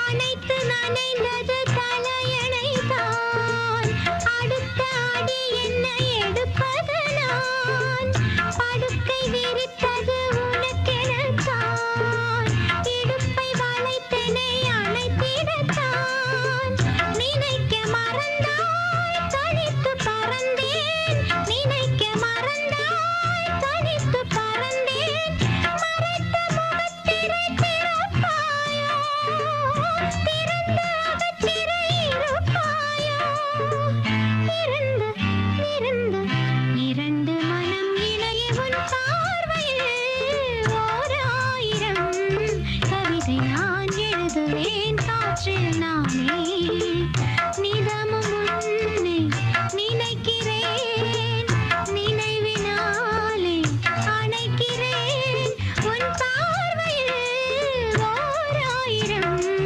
அனைத்து நனைந்தது தலையணைதான். அடுத்த அடி என்ன எடுப்பது நான்? படுக்கை விரித்தது உனக்கெனத்தான். இடுப்பை வளைத்தனை அணைத்திடத்தான். நினைக்க மறந்தாய் தனித்து பறந்தேன். நினைக்க மறந்தாய் தனித்து பறந்தேன். மறைத்த முகத்திரை திறப்பாயோ? திறந்த அகத்திரை இருப்பாயோ? இருந்து இருந்து இரண்டு மனம் இணைய உன் பார்வையில் ஓர் ஆயிரம் கவிதை நான் எழுதுவேன் காற்றில் நானே. நிதமும் உன்னை நினைக்கிறேன்.